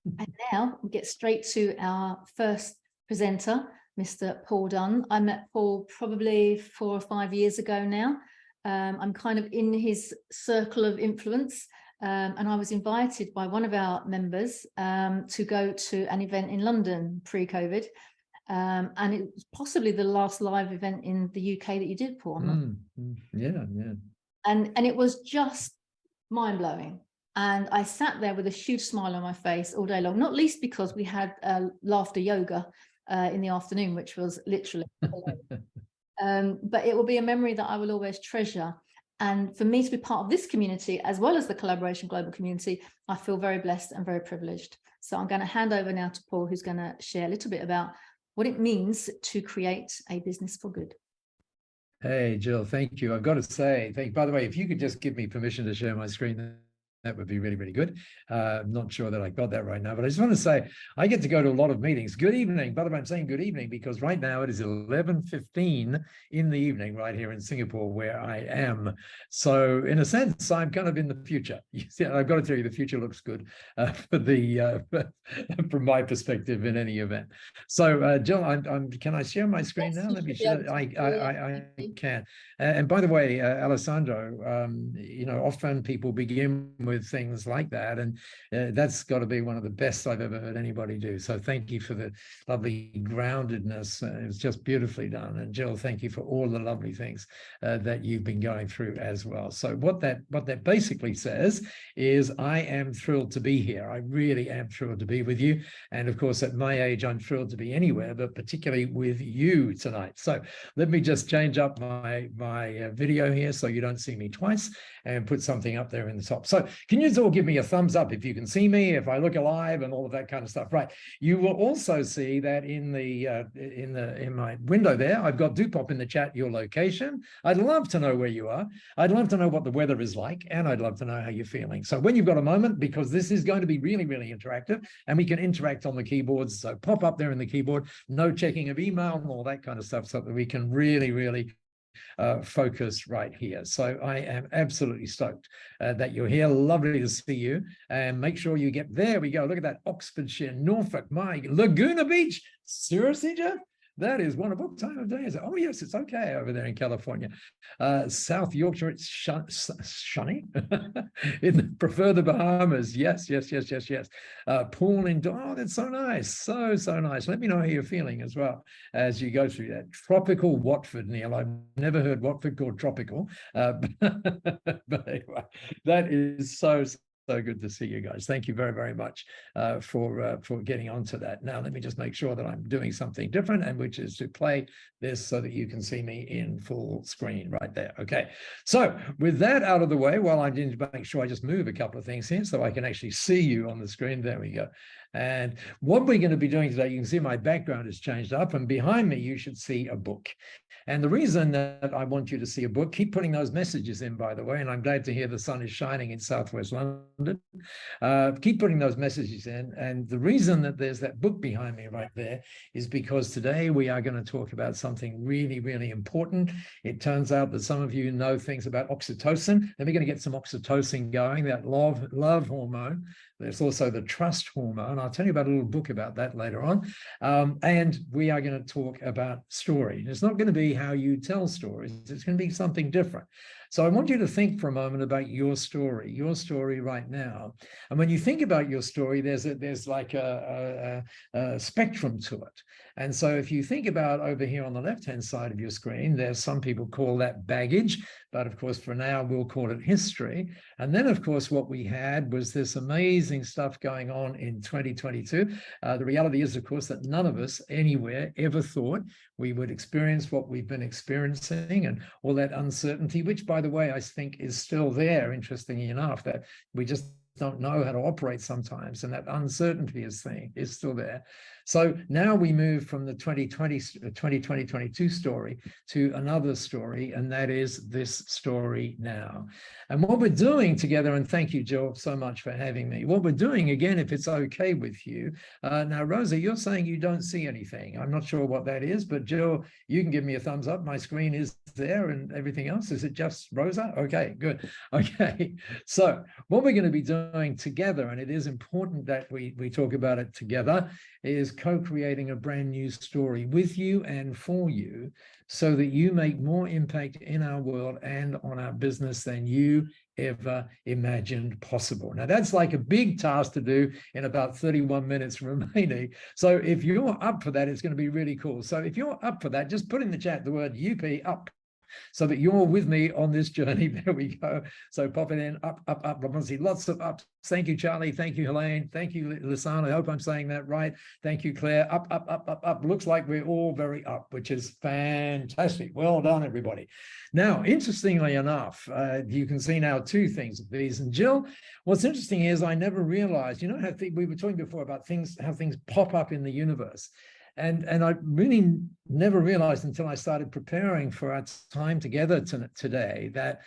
And now we get straight to our first presenter, Mr. Paul Dunn. I met Paul probably 4 or 5 years ago now. I'm kind of in his circle of influence, and I was invited by one of our members to go to an event in London pre-COVID. And it was possibly the last live event in the UK that you did, Paul. Yeah. And it was just mind-blowing. And I sat there with a huge smile on my face all day long, not least because we had laughter yoga in the afternoon, which was literally but it will be a memory that I will always treasure. And for me to be part of this community, as well as the Collaboration Global community, I feel very blessed and very privileged. So I'm going to hand over now to Paul, who's going to share a little bit about what it means to create a business for good. Hey, Jill, thank you. I've got to say, by the way, if you could just give me permission to share my screen, that would be really, really good. I'm not sure that I got that right now, but I just want to say I get to go to a lot of meetings. Good evening. By the way, I'm saying good evening because right now it is 11:15 in the evening right here in Singapore where I am. So in a sense, I'm kind of in the future. You see, I've got to tell you, the future looks good from my perspective in any event. So Jill, can I share my screen now? Let me share. I can. And by the way, Alessandro, often people begin with things like that, and that's got to be one of the best I've ever heard anybody do. So thank you for the lovely groundedness. It was just beautifully done. And Jill, thank you for all the lovely things that you've been going through as well. So what that basically says is I am thrilled to be here. I really am thrilled to be with you. And of course, at my age, I'm thrilled to be anywhere, but particularly with you tonight. So let me just change up my video here so you don't see me twice and put something up there in the top. So can you all give me a thumbs up if you can see me, if I look alive and all of that kind of stuff? Right. You will also see that in my window there, I've got do pop in the chat your location. I'd love to know where you are. I'd love to know what the weather is like, and I'd love to know how you're feeling. So when you've got a moment, because this is going to be really, really interactive, and we can interact on the keyboards. So pop up there in the keyboard, no checking of email and all that kind of stuff, so that we can really, really focus right here. So I am absolutely stoked that you're here. Lovely to see you. And make sure you get, there we go. Look at that, Oxfordshire, Norfolk, my Laguna Beach. Seriously, Jeff? That is one of what time of day is it? Oh, yes, it's okay over there in California. South Yorkshire, it's sunny. Prefer the Bahamas. Yes. Pool in, oh, that's so nice. So nice. Let me know how you're feeling as well as you go through that. Tropical Watford, Neil. I've never heard Watford called tropical. But anyway, that is so good to see you guys. Thank you very, very much for getting onto that. Now, let me just make sure that I'm doing something different, and which is to play this so that you can see me in full screen right there. Okay. So with that out of the way, while I need to make sure I just move a couple of things here so I can actually see you on the screen. There we go. And what we're going to be doing today, you can see my background has changed up, and behind me, you should see a book. And the reason that I want you to see a book, keep putting those messages in, by the way, and I'm glad to hear the sun is shining in Southwest London. Keep putting those messages in. And the reason that there's that book behind me right there is because today we are going to talk about something really, really important. It turns out that some of you know things about oxytocin. Then we're going to get some oxytocin going, that love hormone. There's also the trust hormone. I'll tell you about a little book about that later on. And we are going to talk about story. It's not going to be how you tell stories. It's going to be something different. So I want you to think for a moment about your story right now. And when you think about your story, there's like a spectrum to it. And so if you think about over here on the left-hand side of your screen, there's some people call that baggage, but of course, for now, we'll call it history. And then, of course, what we had was this amazing stuff going on in 2022. The reality is, of course, that none of us anywhere ever thought we would experience what we've been experiencing and all that uncertainty, which, by the way, I think is still there, interestingly enough, that we just don't know how to operate sometimes, and that uncertainty is still there. So now we move from the 2022 story to another story, and that is this story now. And what we're doing together, and thank you, Jill, so much for having me. What we're doing, again, if it's okay with you, now, Rosa, you're saying you don't see anything. I'm not sure what that is, but Jill, you can give me a thumbs up. My screen is there and everything else. Is it just Rosa? Okay, good. Okay, so what we're going to be doing together, and it is important that we talk about it together, is co-creating a brand new story with you and for you, so that you make more impact in our world and on our business than you ever imagined possible. Now, that's like a big task to do in about 31 minutes remaining. So if you're up for that, it's going to be really cool. So if you're up for that, just put in the chat the word UP, up, so that you're with me on this journey. There we go. So pop it in, up, up, up. I want to see lots of ups. Thank you, Charlie. Thank you, Helene. Thank you, Lisanne. I hope I'm saying that right. Thank you, Claire. Up, up, up, up, up. Looks like we're all very up, which is fantastic. Well done, everybody. Now, interestingly enough, you can see now two things of these. And Jill, what's interesting is I never realized, you know, how we were talking before about things, how things pop up in the universe. And I really never realized until I started preparing for our time together today that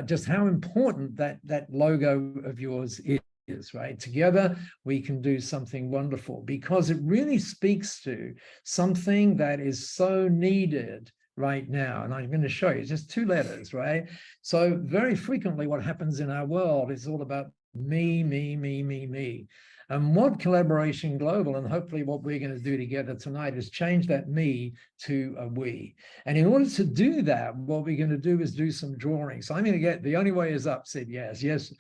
just how important that logo of yours is, right? Together, we can do something wonderful, because it really speaks to something that is so needed right now. And I'm going to show you just two letters, right? So very frequently what happens in our world is all about me, me, me, me, me. And what Collaboration Global, and hopefully what we're going to do together tonight, is change that me to a we. And in order to do that, what we're going to do is do some drawing. So I'm going to get, the only way is up, said yes. Yes,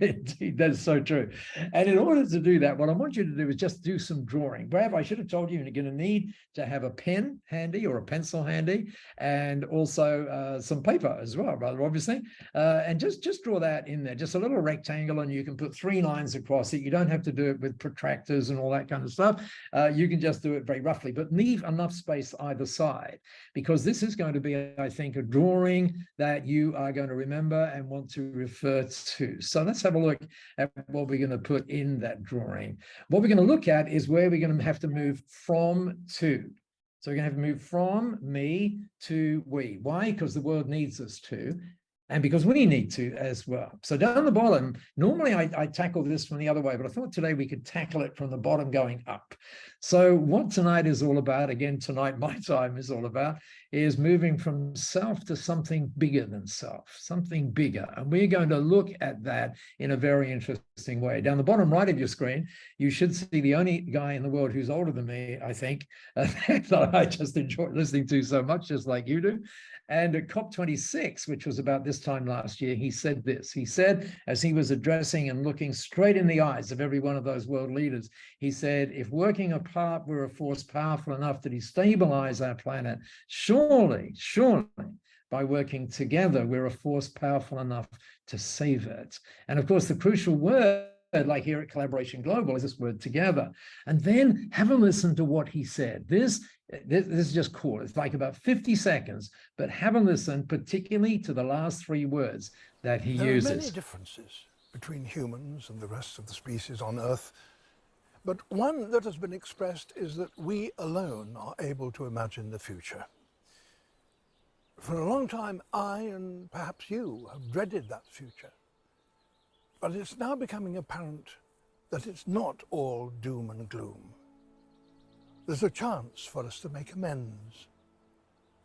indeed, that's so true. And in order to do that, what I want you to do is just do some drawing. Brad, I should have told you, you're going to need to have a pen handy or a pencil handy, and also some paper as well, rather obviously. And just draw that in there, just a little rectangle, and you can put 3 lines across it. You don't have to do it with protractors and all that kind of stuff. You can just do it very roughly, but leave enough space either side, because this is going to be, I think, a drawing that you are going to remember and want to refer to. So let's have a look at what we're going to put in that drawing. What we're going to look at is where we're going to have to move from to. So we're going to have to move from me to we. Why? Because the world needs us to. And because we need to as well. So down the bottom, normally I tackle this from the other way, but I thought today we could tackle it from the bottom going up. So what tonight is all about, again, tonight my time is all about, is moving from self to something bigger than self, something bigger. And we're going to look at that in a very interesting way. Down the bottom right of your screen, you should see the only guy in the world who's older than me, I think, that I just enjoy listening to so much, just like you do. And at COP26, which was about this time last year, he said this. He said, as he was addressing and looking straight in the eyes of every one of those world leaders, he said, if working apart we're a force powerful enough to destabilize our planet, surely, by working together, we're a force powerful enough to save it. And of course, the crucial word, like here at Collaboration Global, is this word together. And then have a listen to what he said. This is just cool. It's like about 50 seconds, but have a listen, particularly to the last 3 words that he uses. There are many differences between humans and the rest of the species on Earth, but one that has been expressed is that we alone are able to imagine the future. For a long time, I, and perhaps you, have dreaded that future. But it's now becoming apparent that it's not all doom and gloom. There's a chance for us to make amends,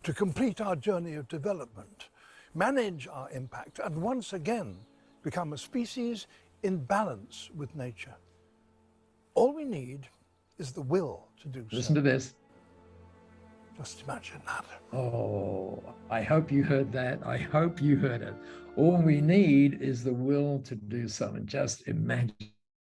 to complete our journey of development, manage our impact, and once again become a species in balance with nature. All we need is the will to do so. Listen to this. Just imagine that. Oh, I hope you heard that. I hope you heard it. All we need is the will to do so, and just imagine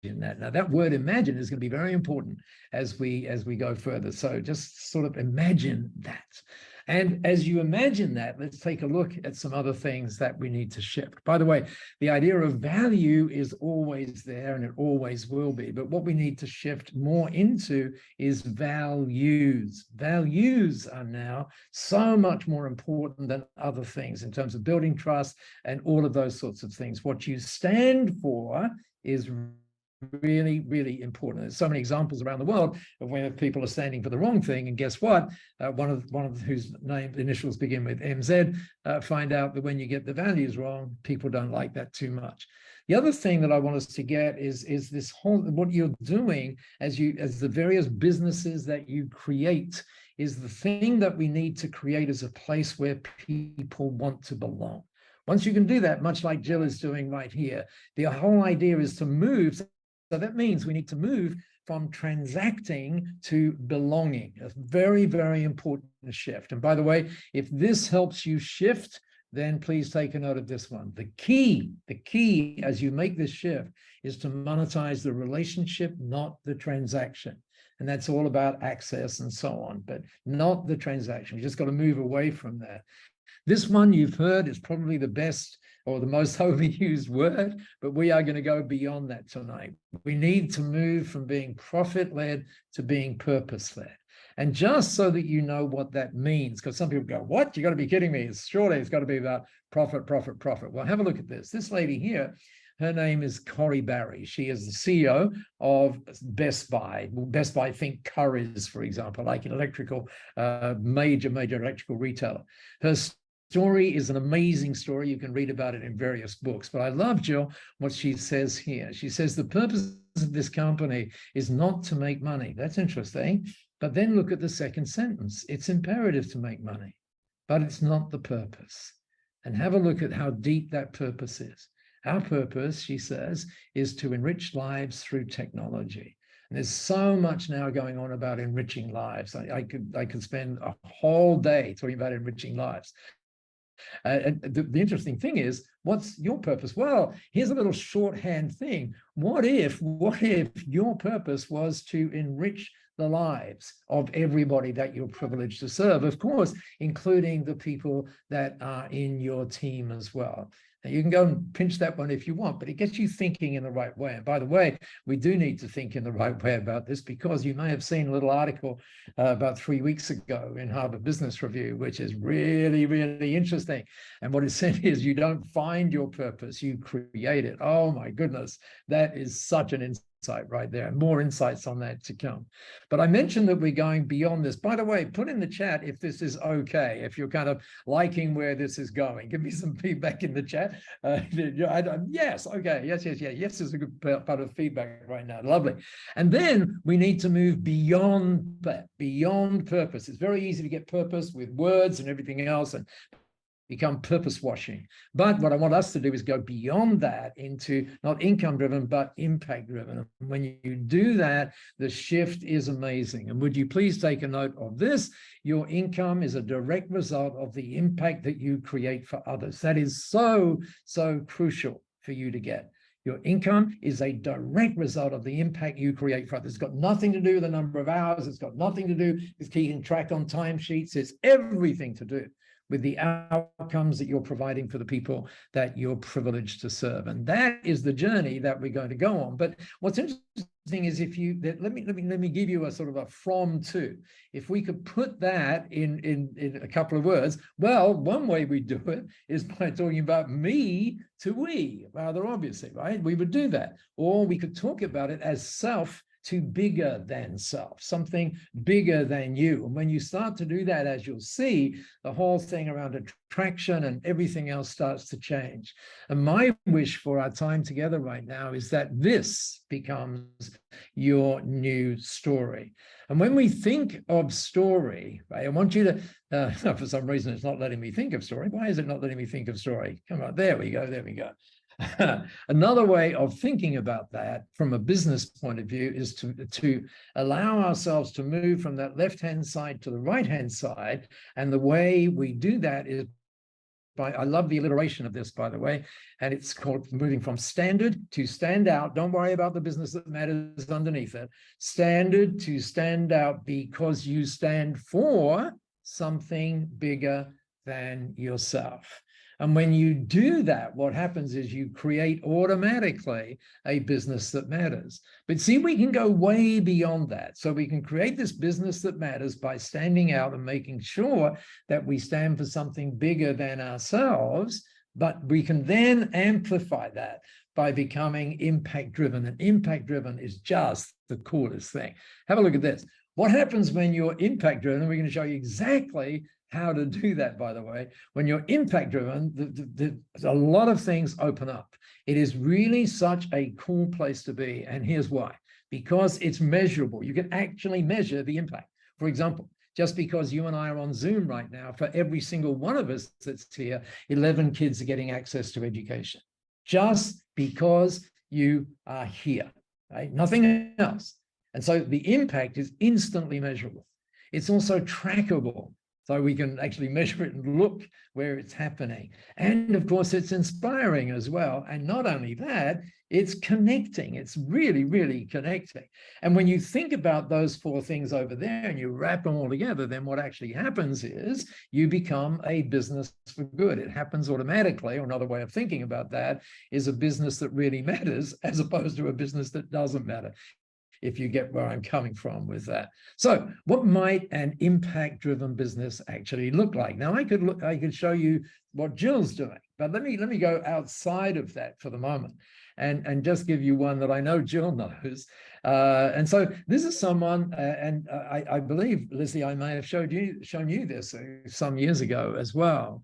that. Now, that word imagine is going to be very important as we go further. So just sort of imagine that. And as you imagine that, let's take a look at some other things that we need to shift. By the way, the idea of value is always there, and it always will be. But what we need to shift more into is values. Values are now so much more important than other things in terms of building trust and all of those sorts of things. What you stand for is really, really important. There's so many examples around the world of where people are standing for the wrong thing, and guess what? One of whose name initials begin with MZ, find out that when you get the values wrong, people don't like that too much. The other thing that I want us to get is this whole, what you're doing as the various businesses that you create is the thing that we need to create as a place where people want to belong. Once you can do that, much like Jill is doing right here, the whole idea is to move. So that means we need to move from transacting to belonging. A very, very important shift. And by the way, if this helps you shift, then please take a note of this one. The key as you make this shift is to monetize the relationship, not the transaction. And that's all about access and so on, but not the transaction. You just got to move away from that. This one you've heard is probably the best or the most overused word, but we are going to go beyond that tonight. We need to move from being profit-led to being purpose-led. And just so that you know what that means, because some people go, what? You got to be kidding me. Surely it's got to be about profit, profit, profit. Well, have a look at this. This lady here, her name is Corey Barry. She is the CEO of Best Buy. Well, Best Buy, think Currys, for example, like an electrical, major electrical retailer. Her story is an amazing story. You can read about it in various books. But I love, Jill, what she says here. She says the purpose of this company is not to make money. That's interesting. But then look at the second sentence. It's imperative to make money, but it's not the purpose. And have a look at how deep that purpose is. Our purpose, she says, is to enrich lives through technology. And there's so much now going on about enriching lives. I could spend a whole day talking about enriching lives. And the interesting thing is, what's your purpose? Well, here's a little shorthand thing. What if your purpose was to enrich the lives of everybody that you're privileged to serve, of course, including the people that are in your team as well. Now, you can go and pinch that one if you want, but it gets you thinking in the right way. And by the way, we do need to think in the right way about this, because you may have seen a little article about 3 weeks ago in Harvard Business Review, which is really, really interesting. And what it said is, you don't find your purpose, you create it. Oh my goodness, that is such an insight right there. More insights on that to come. But I mentioned that we're going beyond this. By the way, put in the chat if this is okay, if you're kind of liking where this is going. Give me some feedback in the chat. Yes, okay, yes. Yes is a good part of feedback right now. Lovely. And then we need to move beyond that, beyond purpose. It's very easy to get purpose with words and everything else and become purpose washing. But what I want us to do is go beyond that into not income driven, but impact driven. And when you do that, the shift is amazing. And would you please take a note of this? Your income is a direct result of the impact that you create for others. That is so, so crucial for you to get. Your income is a direct result of the impact you create for others. It's got nothing to do with the number of hours. It's got nothing to do with keeping track on timesheets. It's everything to do with the outcomes that you're providing for the people that you're privileged to serve. And that is the journey that we're going to go on. But what's interesting is, if you, let me give you a sort of a from to. If we could put that in a couple of words, well, one way we do it is by talking about me to we, rather obviously, right? We would do that. Or we could talk about it as self to bigger than self, something bigger than you. And when you start to do that, as you'll see, the whole thing around attraction and everything else starts to change. And my wish for our time together right now is that this becomes your new story. And when we think of story, right, I want you to, for some reason, it's not letting me think of story. Why is it not letting me think of story? Come on, there we go. Another way of thinking about that from a business point of view is to allow ourselves to move from that left-hand side to the right-hand side. And the way we do that is by, I love the alliteration of this, by the way, and it's called moving from standard to stand out. Don't worry about the business that matters underneath it. Standard to stand out, because you stand for something bigger than yourself. And when you do that, what happens is you create automatically a business that matters. But see, we can go way beyond that. So we can create this business that matters by standing out and making sure that we stand for something bigger than ourselves. But we can then amplify that by becoming impact driven. And impact driven is just the coolest thing. Have a look at this. What happens when you're impact driven? We're going to show you exactly how to do that, by the way. When you're impact driven, a lot of things open up. It is really such a cool place to be. And here's why. Because it's measurable. You can actually measure the impact. For example, just because you and I are on Zoom right now, for every single one of us that's here, 11 kids are getting access to education. Just because you are here, right? Nothing else. And so the impact is instantly measurable. It's also trackable. So we can actually measure it and look where it's happening. And of course, it's inspiring as well. And not only that, it's connecting. It's really, really connecting. And when you think about those four things over there and you wrap them all together, then what actually happens is you become a business for good. It happens automatically. Or another way of thinking about that is a business that really matters as opposed to a business that doesn't matter, if you get where I'm coming from with that. So what might an impact-driven business actually look like? Now, I could show you what Jill's doing, but let me go outside of that for the moment and just give you one that I know Jill knows. And so this is someone, and I believe, Lizzie, I may have shown you this some years ago as well.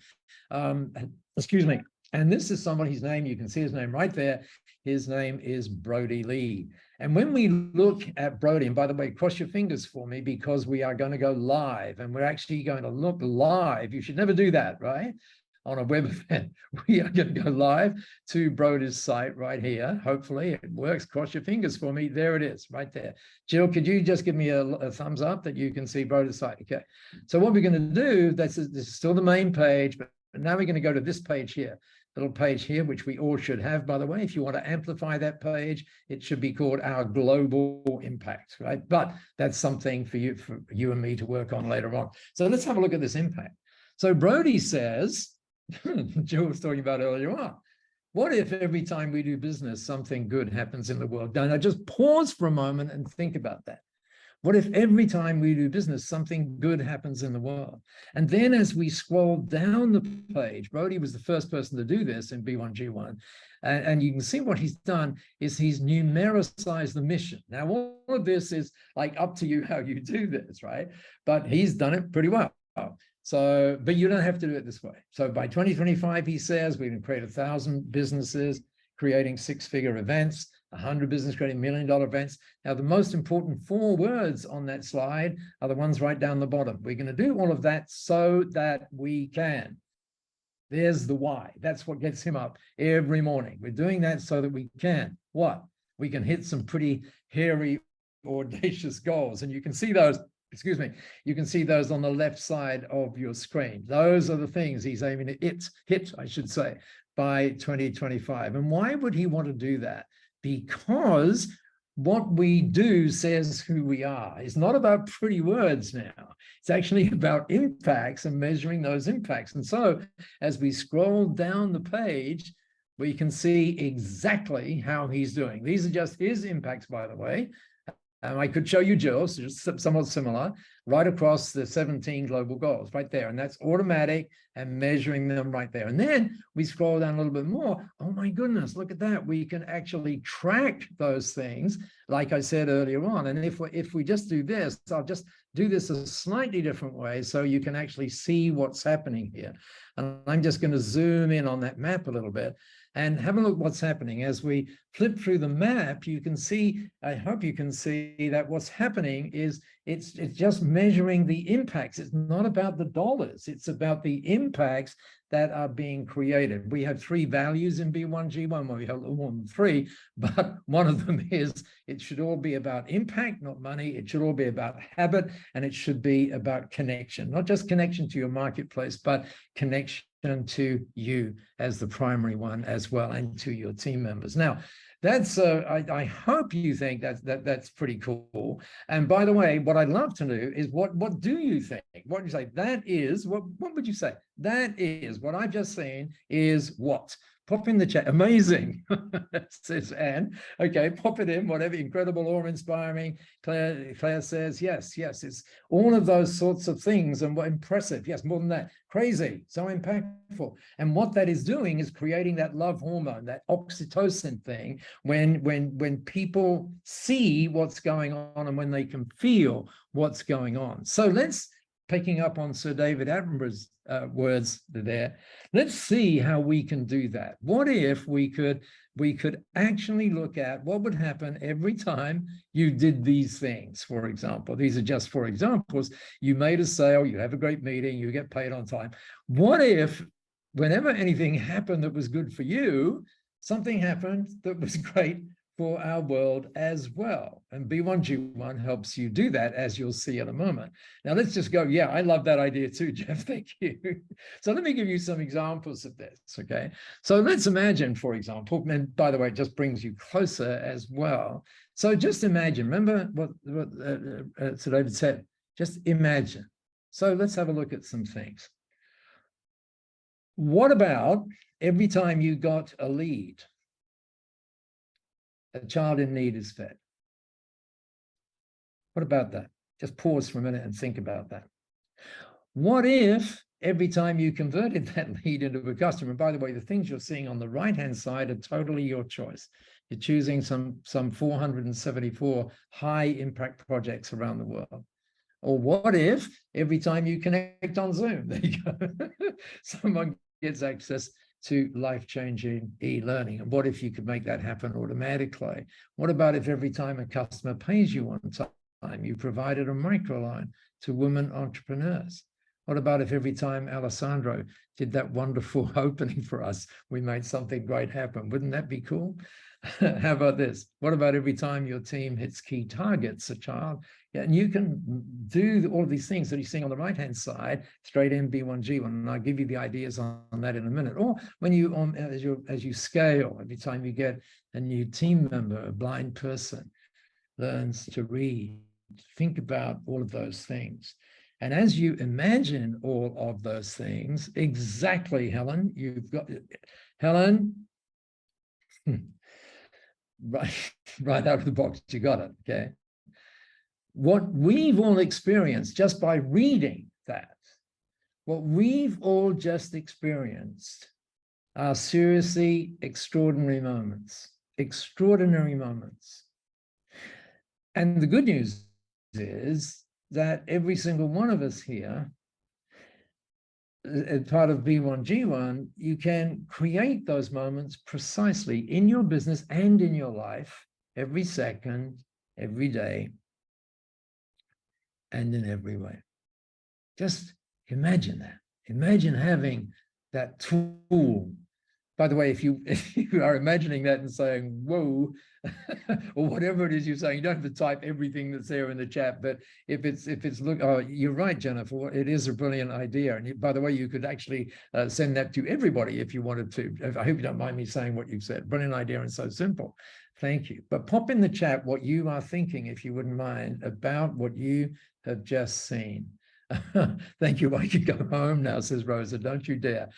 Excuse me. And this is someone, his name, you can see his name right there. His name is Brody Lee. And when we look at Brody, and by the way, cross your fingers for me because we are going to go live and we're actually going to look live. You should never do that, right? On a web event. We are going to go live to Brody's site right here. Hopefully it works. Cross your fingers for me. There it is, right there. Jill, could you just give me a thumbs up that you can see Brody's site? Okay. So what we're going to do, this is still the main page, but now we're going to go to this page here. Little page here, which we all should have, by the way. If you want to amplify that page, it should be called our global impact, right? But that's something for you and me to work on later on. So let's have a look at this impact. So Brody says, Jill was talking about earlier on, what if every time we do business, something good happens in the world? Now just pause for a moment and think about that. What if every time we do business, something good happens in the world? And then as we scroll down the page, Brody was the first person to do this in B1G1. And you can see what he's done is he's numericized the mission. Now, all of this is like up to you how you do this, right? But he's done it pretty well. So, but you don't have to do it this way. So by 2025, he says, we can create 1,000 businesses, creating six-figure events, 100 business creating $1 million events. Now, the most important 4 words on that slide are the ones right down the bottom. We're going to do all of that so that we can. There's the why. That's what gets him up every morning. We're doing that so that we can. What? We can hit some pretty hairy, audacious goals. And you can see those, excuse me, you can see those on the left side of your screen. Those are the things he's aiming to hit, I should say, by 2025. And why would he want to do that? Because what we do says who we are. It's not about pretty words now. It's actually about impacts and measuring those impacts. And so as we scroll down the page, we can see exactly how he's doing. These are just his impacts, by the way. I could show you Jill's, just somewhat similar, right across the 17 global goals, right there. And that's automatic and measuring them right there. And then we scroll down a little bit more. Oh my goodness, look at that. We can actually track those things, like I said earlier on. And if we just do this, I'll just do this a slightly different way so you can actually see what's happening here. And I'm just going to zoom in on that map a little bit and have a look what's happening. As we flip through the map, you can see, I hope you can see that what's happening is it's just measuring the impacts. It's not about the dollars. It's about the impacts that are being created. We have 3 values in B1G1. Well, we have more than 3, but one of them is it should all be about impact, not money. It should all be about habit, and it should be about connection, not just connection to your marketplace, but connection to you as the primary one as well, and to your team members. Now, that's I hope you think that's pretty cool. And by the way, what I'd love to know is what do you think? What do you say? That is what would you say? That is what I've just seen is what? Pop in the chat. Amazing, says Anne. Okay, pop it in, whatever, incredible or inspiring. Claire says, yes, it's all of those sorts of things. And what impressive. Yes, more than that. Crazy, so impactful. And what that is doing is creating that love hormone, that oxytocin thing, when people see what's going on and when they can feel what's going on. So let's, picking up on Sir David Attenborough's words there, let's see how we can do that. What if we could actually look at what would happen every time you did these things? For example, these are just for examples. You made a sale, you have a great meeting, you get paid on time. What if whenever anything happened that was good for you, something happened that was great for our world as well? And B1G1 helps you do that, as you'll see in a moment. Now let's just go, yeah, I love that idea too, Jeff, thank you. So let me give you some examples of this, okay? So let's imagine, for example, and by the way, it just brings you closer as well. So just imagine, remember what Sir David said, just imagine. So let's have a look at some things. What about every time you got a lead, a child in need is fed? What about that? Just pause for a minute and think about that. What if every time you converted that lead into a customer, and by the way, the things you're seeing on the right-hand side are totally your choice. You're choosing some 474 high impact projects around the world. Or what if every time you connect on Zoom, there you go, someone gets access to life-changing e-learning? And what if you could make that happen automatically? What about if every time a customer pays you on time, you provided a microloan to women entrepreneurs? What about if every time Alessandro did that wonderful opening for us, we made something great happen? Wouldn't that be cool? How about this? What about every time your team hits key targets, a child? Yeah, and you can do all of these things that you're seeing on the right-hand side, straight in B1G1, and I'll give you the ideas on that in a minute. Or when you, as you scale, every time you get a new team member, a blind person learns to read, think about all of those things. And as you imagine all of those things, exactly, Helen, you've got, Helen, right out of the box, you got it, okay? What we've all experienced just by reading that, what we've all just experienced are seriously extraordinary moments, extraordinary moments. And the good news is that every single one of us here, as part of B1G1, you can create those moments precisely in your business and in your life, every second, every day, and in every way. Just imagine that. Imagine having that tool. By the way, if you are imagining that and saying, whoa, or whatever it is you're saying, you don't have to type everything that's there in the chat, but if it's look, oh, you're right, Jennifer, it is a brilliant idea. And by the way, you could actually send that to everybody if you wanted to. I hope you don't mind me saying what you've said. Brilliant idea and so simple. Thank you. But pop in the chat what you are thinking, if you wouldn't mind, about what you have just seen. Thank you. I can go home now, says Rosa. Don't you dare.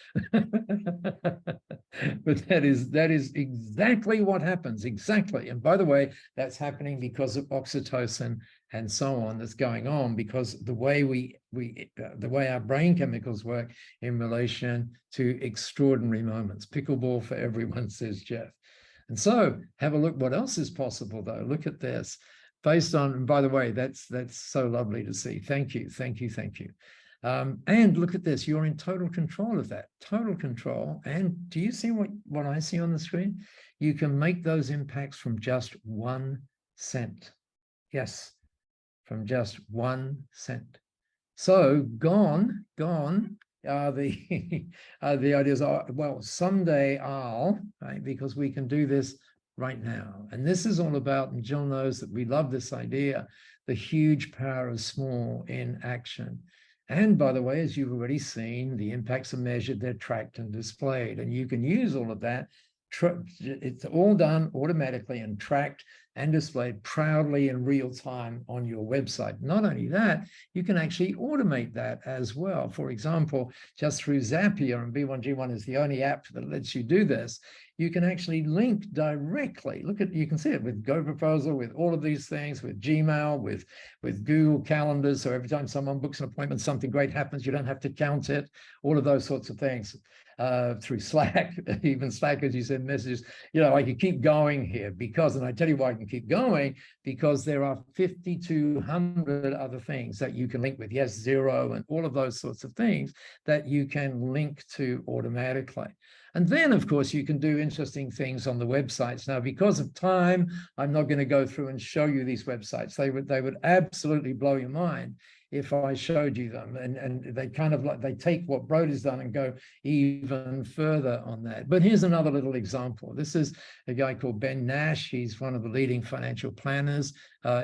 But that is exactly what happens. Exactly. And by the way, that's happening because of oxytocin and so on that's going on, because the way the way our brain chemicals work in relation to extraordinary moments. Pickleball for everyone, says Jeff. And so have a look what else is possible, though. Look at this. Based on, and by the way, that's so lovely to see. Thank you, thank you, thank you. And look at this, you're in total control of that, total control. And do you see what I see on the screen? You can make those impacts from just 1 cent. Yes, from just 1 cent. So gone are the ideas are, well, someday I'll, right? Because we can do this right now. And this is all about, and Jill knows that we love this idea, the huge power of small in action. And by the way, as you've already seen, the impacts are measured, they're tracked and displayed. And you can use all of that It's all done automatically and tracked and displayed proudly in real time on your website. Not only that, you can actually automate that as well. For example, just through Zapier, and B1G1 is the only app that lets you do this, you can actually link directly. Look at, you can see it with GoProposal, with all of these things, with Gmail, with Google Calendars. So every time someone books an appointment, something great happens. You don't have to count it, all of those sorts of things. Through Slack, even Slack, as you said, messages, you know, I could keep going here because, and I tell you why I can keep going, because there are 5,200 other things that you can link with. Yes, Zero and all of those sorts of things that you can link to automatically. And then, of course, you can do interesting things on the websites. Now, because of time, I'm not going to go through and show you these websites. They would absolutely blow your mind if I showed you them. And they kind of like, they take what Brody's done and go even further on that. But here's another little example. This is a guy called Ben Nash. He's one of the leading financial planners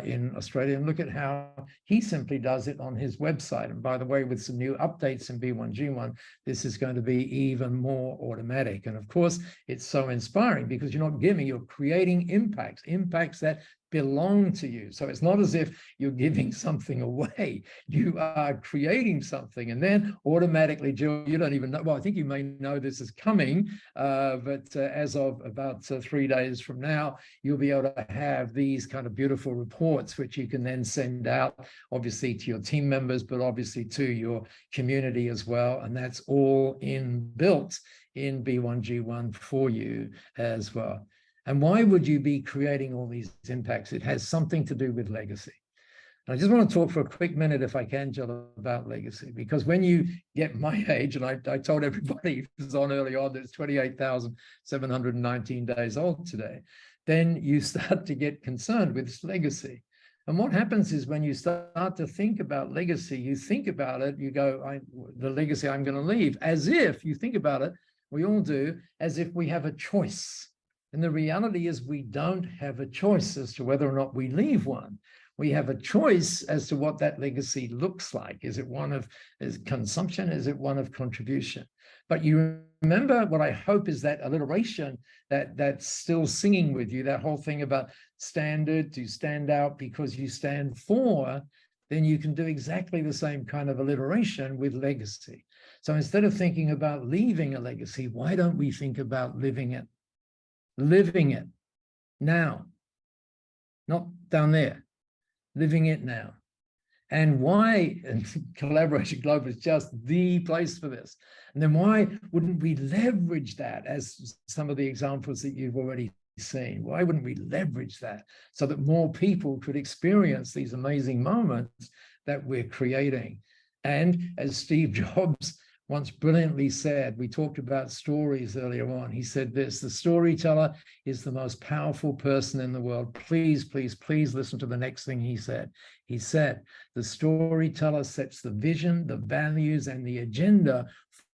in Australia. And look at how he simply does it on his website. And by the way, with some new updates in B1G1, this is going to be even more automatic. And of course, it's so inspiring because you're not giving, you're creating impacts that belong to you. So it's not as if you're giving something away. You are creating something, and then automatically, Jill, you don't even know. Well, I think you may know this is coming, but as of about 3 days from now, you'll be able to have these kind of beautiful reports, which you can then send out, obviously, to your team members, but obviously to your community as well. And that's all inbuilt in B1G1 for you as well. And why would you be creating all these impacts? It has something to do with legacy. And I just want to talk for a quick minute, if I can, Jill, about legacy, because when you get my age, and I told everybody who was on early on that it's 28,719 days old today, then you start to get concerned with legacy. And what happens is when you start to think about legacy, you think about it, you go, the legacy I'm going to leave, as if you think about it, we all do, as if we have a choice. And the reality is we don't have a choice as to whether or not we leave one. We have a choice as to what that legacy looks like. Is it one of consumption? Is it one of contribution? But you remember what I hope is that alliteration that's still singing with you, that whole thing about standard, to stand out because you stand for, then you can do exactly the same kind of alliteration with legacy. So instead of thinking about leaving a legacy, why don't we think about living it? Living it now, not down there, living it now. And why, and Collaboration Global is just the place for this. And then why wouldn't we leverage that, as some of the examples that you've already seen? Why wouldn't we leverage that so that more people could experience these amazing moments that we're creating? And as Steve Jobs once brilliantly said, we talked about stories earlier on. He said this: the storyteller is the most powerful person in the world. Please, please, please listen to the next thing he said. He said, the storyteller sets the vision, the values, and the agenda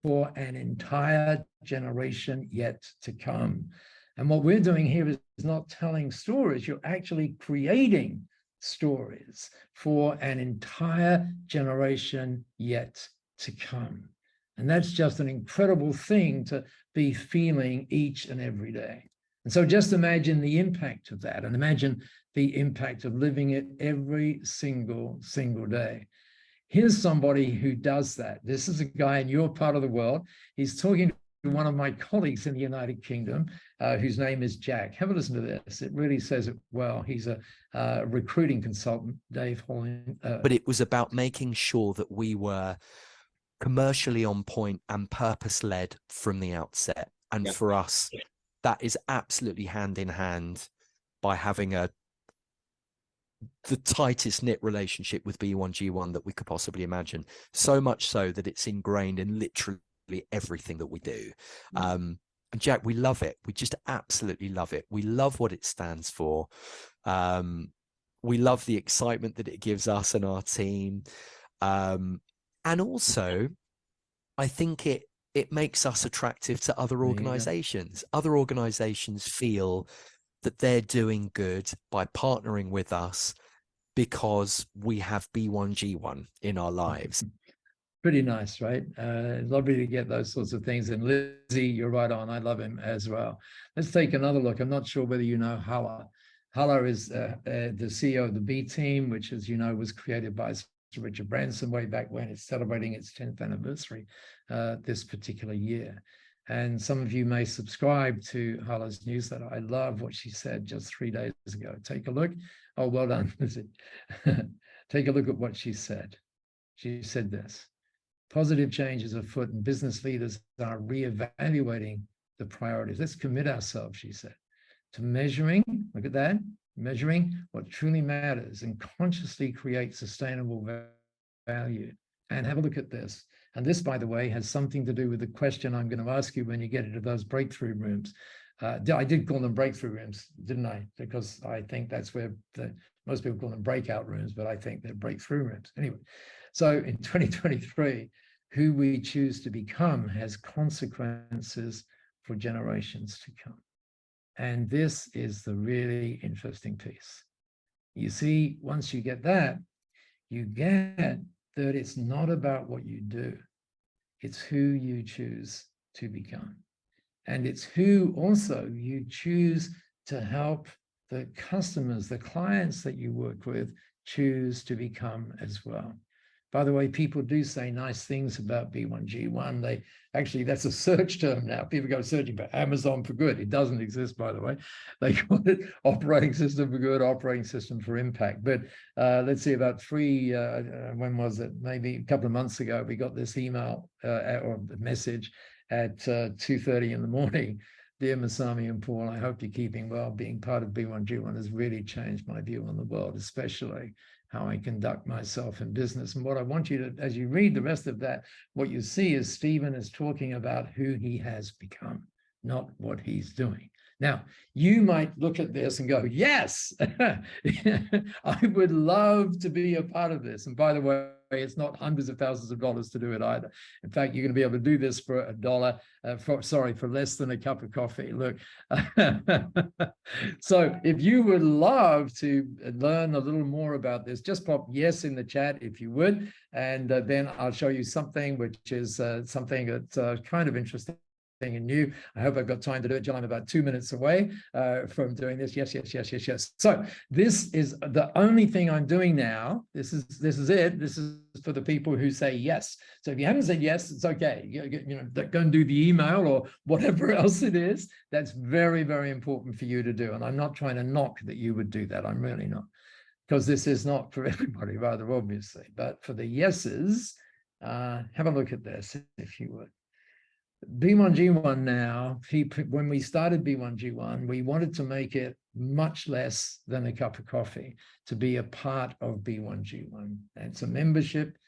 for an entire generation yet to come. And what we're doing here is not telling stories. You're actually creating stories for an entire generation yet to come. And that's just an incredible thing to be feeling each and every day. And so just imagine the impact of that, and imagine the impact of living it every single day. Here's somebody who does that. This is a guy in your part of the world. He's talking to one of my colleagues in the United Kingdom, whose name is Jack. Have a listen to this. It really says it well. He's a recruiting consultant, Dave Holling. But it was about making sure that we were commercially on point and purpose-led from the outset. And for us, that is absolutely hand in hand by having the tightest knit relationship with B1G1 that we could possibly imagine. So much so that it's ingrained in literally everything that we do. And Jack, we love it. We just absolutely love it. We love what it stands for. We love the excitement that it gives us and our team. And also, I think it makes us attractive to other organizations. Other organizations feel that they're doing good by partnering with us because we have B1G1 in our lives. Pretty nice, right? Lovely to get those sorts of things. And Lizzie, you're right on. I love him as well. Let's take another look. I'm not sure whether you know Hala. Hala is the CEO of the B Team, which, as you know, was created by Sir Richard Branson way back when. It's celebrating its 10th anniversary this particular year. And some of you may subscribe to Hala's newsletter. I love what she said just 3 days ago. Take a look. Oh, well done, Lizzie. Take a look at what she said. She said this: positive change is afoot and business leaders are reevaluating the priorities. Let's commit ourselves, she said, to measuring, look at that, measuring what truly matters and consciously create sustainable value. And have a look at this. And this, by the way, has something to do with the question I'm going to ask you when you get into those breakthrough rooms. I did call them breakthrough rooms, didn't I? Because I think that's where most people call them breakout rooms, but I think they're breakthrough rooms. Anyway, so in 2023, who we choose to become has consequences for generations to come. And this is the really interesting piece. You see, once you get that, you get that it's not about what you do. It's who you choose to become. And it's who also you choose to help the customers, the clients that you work with, choose to become as well. By the way, people do say nice things about B1G1. They actually, that's a search term now. People go searching for Amazon for good. It doesn't exist, by the way. They call it operating system for good, operating system for impact. But let's see, about when was it? Maybe a couple of months ago, we got this email or message at 2:30 in the morning. Dear Masami and Paul, I hope you're keeping well. Being part of B1G1 has really changed my view on the world, especially how I conduct myself in business. And what I want you to, as you read the rest of that, what you see is Stephen is talking about who he has become, not what he's doing. Now, you might look at this and go, yes, I would love to be a part of this. And by the way, it's not hundreds of thousands of dollars to do it either. In fact, you're going to be able to do this for $1, for less than a cup of coffee. Look, so if you would love to learn a little more about this, just pop yes in the chat if you would, and then I'll show you something which is something that's kind of interesting and new. I hope I've got time to do it, Jill. I'm about 2 minutes away from doing this. Yes. So this is the only thing I'm doing now. This is it. This is for the people who say yes. So if you haven't said yes, it's okay. You know, go and do the email or whatever else it is. That's very, very important for you to do. And I'm not trying to knock that you would do that. I'm really not, because this is not for everybody, rather obviously. But for the yeses, have a look at this, if you would. B1G1 now, when we started B1G1, we wanted to make it much less than a cup of coffee to be a part of B1G1. And it's a membership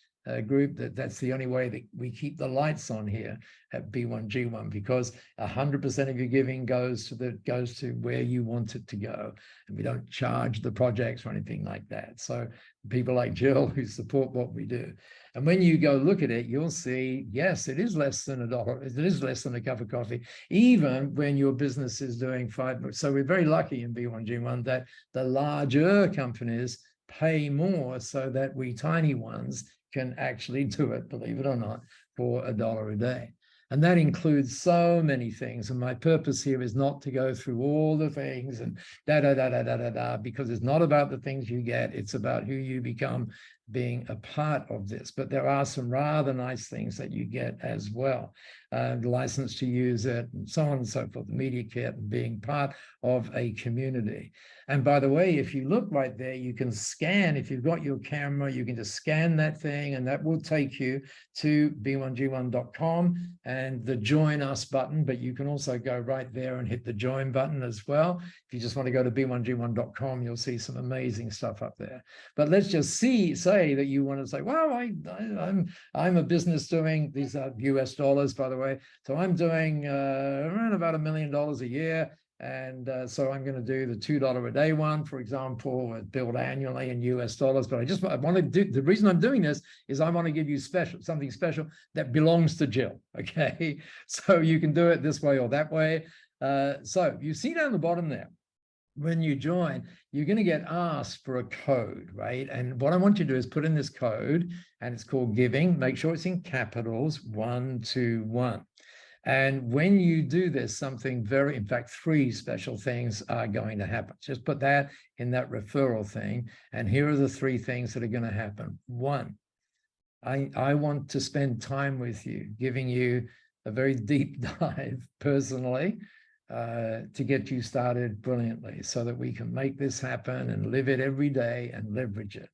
group that's the only way that we keep the lights on here at B1G1, because 100% of your giving goes to where you want it to go. And we don't charge the projects or anything like that. So people like Jill who support what we do. And when you go look at it, you'll see, yes, it is less than $1. It is less than a cup of coffee, even when your business is doing $5. So we're very lucky in B1G1 that the larger companies pay more so that we tiny ones can actually do it, believe it or not, for $1 a day. And that includes so many things. And my purpose here is not to go through all the things and because it's not about the things you get. It's about who you become being a part of this. But there are some rather nice things that you get as well. The license to use it and so on and so forth, the media kit, and being part of a community. And by the way, if you look right there, you can scan, if you've got your camera, you can just scan that thing and that will take you to b1g1.com and the join us button, but you can also go right there and hit the join button as well. If you just want to go to b1g1.com, you'll see some amazing stuff up there. But let's just say that you want to say, well, I'm a business doing, these are US dollars, by the way. So I'm doing around about $1 million a year. And so I'm going to do the $2 a day one, for example, billed annually in US dollars. But I want to do, the reason I'm doing this is I want to give you something special that belongs to Jill. Okay. So you can do it this way or that way. So you see down the bottom there, when you join, you're going to get asked for a code, right? And what I want you to do is put in this code, and it's called giving. Make sure it's in capitals, 121. And when you do this, something very, in fact, 3 special things are going to happen. Just put that in that referral thing. And here are the 3 things that are going to happen. 1, I want to spend time with you, giving you a very deep dive personally to get you started brilliantly so that we can make this happen and live it every day and leverage it.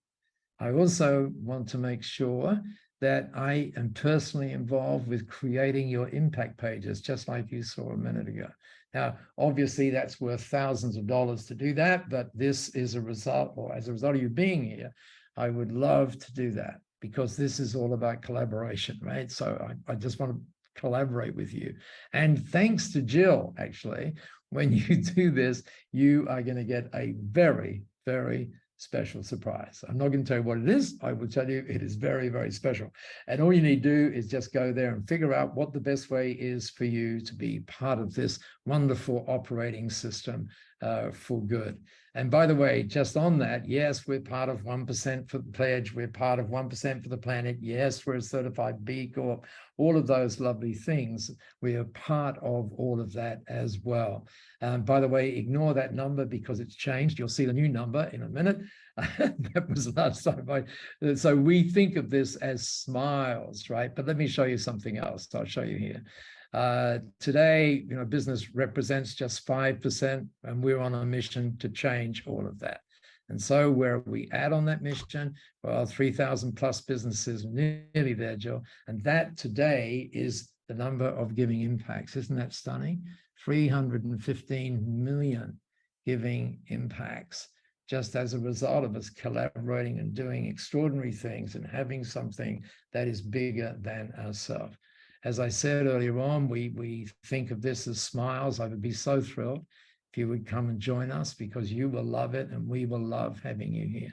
I also want to make sure that I am personally involved with creating your impact pages, just like you saw a minute ago. Now, obviously, that's worth thousands of dollars to do that, but this is a result, or as a result of you being here, I would love to do that because this is all about collaboration, right? So I just want to collaborate with you. And thanks to Jill, actually, when you do this, you are going to get a very, very special surprise. I'm not going to tell you what it is. I will tell you it is very, very special. And all you need to do is just go there and figure out what the best way is for you to be part of this wonderful operating system for good. And by the way, just on that, yes, we're part of 1% for the pledge. We're part of 1% for the planet. Yes, we're a certified B Corp. All of those lovely things. We are part of all of that as well. By the way, ignore that number because it's changed. You'll see the new number in a minute. That was last time. So we think of this as smiles, right? But let me show you something else. I'll show you here. Today, business represents just 5%, and we're on a mission to change all of that. And so where are we at on that mission? Well, 3,000 plus businesses, nearly there, Joe. And that today is the number of giving impacts. Isn't that stunning? 315 million giving impacts, just as a result of us collaborating and doing extraordinary things and having something that is bigger than ourselves. As I said earlier on, we think of this as smiles. I would be so thrilled if you would come and join us because you will love it and we will love having you here.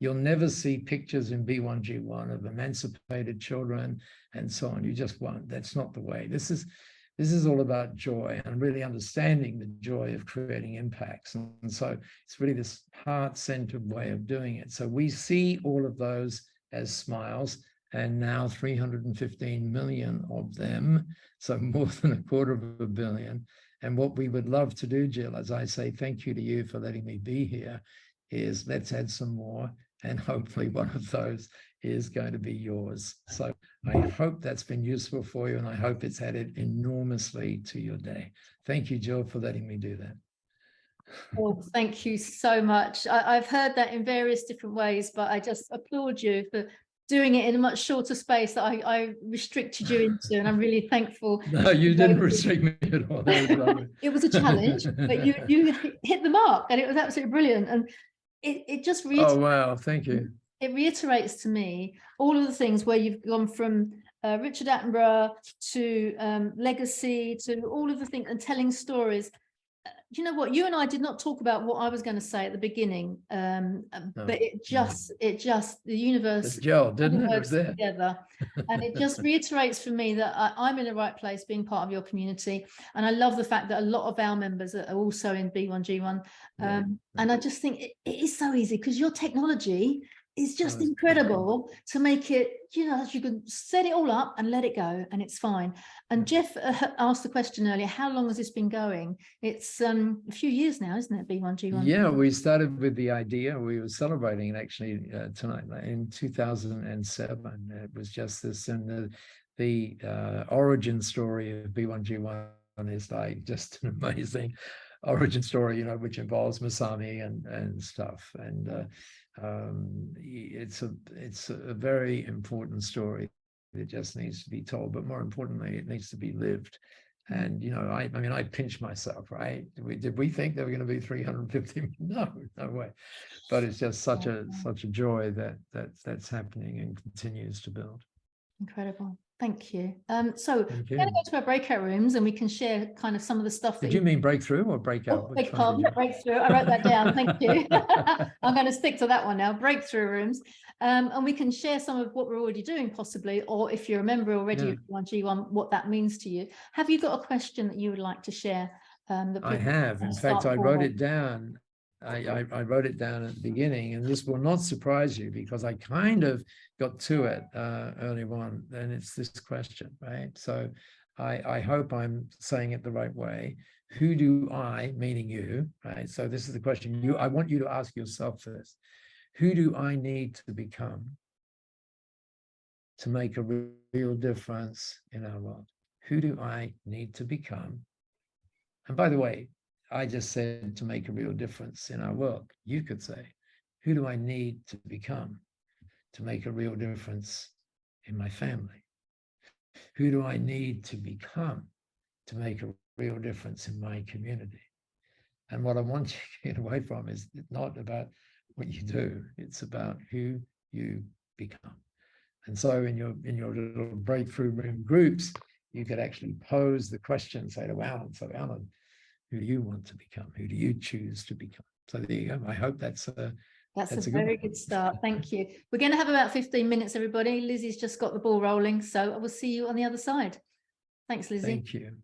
You'll never see pictures in B1G1 of emancipated children and so on. You just won't. That's not the way. This is all about joy and really understanding the joy of creating impacts. And so it's really this heart-centered way of doing it. So we see all of those as smiles. And now 315 million of them, so more than 250 million. And what we would love to do, Jill, as I say thank you to you for letting me be here, is let's add some more. And hopefully one of those is going to be yours. So I hope that's been useful for you, and I hope it's added enormously to your day. Thank you, Jill, for letting me do that. Well, thank you so much. I've heard that in various different ways, but I just applaud you for doing it in a much shorter space that I restricted you into, and I'm really thankful. No, you didn't restrict me at all. It was a challenge, but you hit the mark, and it was absolutely brilliant. And it just reiterates. Oh wow, thank you. It reiterates to me all of the things where you've gone from Richard Attenborough to legacy to all of the things and telling stories. Do you know what? You and I did not talk about what I was going to say at the beginning, but it just the universe didn't it? It was there together, and it just reiterates for me that I'm in the right place, being part of your community, and I love the fact that a lot of our members are also in B1G1, and I just think it is so easy because your technology is just incredible to make it, you can set it all up and let it go and it's fine. And Jeff asked the question earlier, how long has this been going? It's a few years now, isn't it, B1G1? Yeah, we started with the idea. We were celebrating it actually tonight in 2007. It was just this, and the origin story of B1G1 is like just an amazing origin story, which involves Masami and stuff. And it's a very important story that just needs to be told, but more importantly, it needs to be lived. And I pinch myself, right? Did we think there were going to be 350? No way. But it's just such a joy that's happening and continues to build. Incredible. Thank you. So we're going to go to our breakout rooms and we can share kind of some of the stuff. Did you mean breakthrough or breakout? Oh, breakthrough. I wrote that down. Thank you. I'm going to stick to that one now. Breakthrough rooms. And we can share some of what we're already doing possibly, or if you're a member already of B1G1, what that means to you. Have you got a question that you would like to share I have. In fact, I wrote it down. I wrote it down at the beginning, and this will not surprise you because I kind of got to it early on. And it's this question, right? So I hope I'm saying it the right way. Who do I, meaning you, right? So this is the question. I want you to ask yourself this. Who do I need to become to make a real difference in our world? Who do I need to become? And by the way, I just said to make a real difference in our world. You could say, who do I need to become to make a real difference in my family? Who do I need to become to make a real difference in my community? And what I want you to get away from is not about what you do, it's about who you become. And so in your little breakthrough room groups, you could actually pose the question, say to Alan, so Alan, who do you want to become? Who do you choose to become? So there you go. I hope that's a very good start. Thank you. We're going to have about 15 minutes, everybody. Lizzie's just got the ball rolling, so I will see you on the other side. Thanks, Lizzie. Thank you.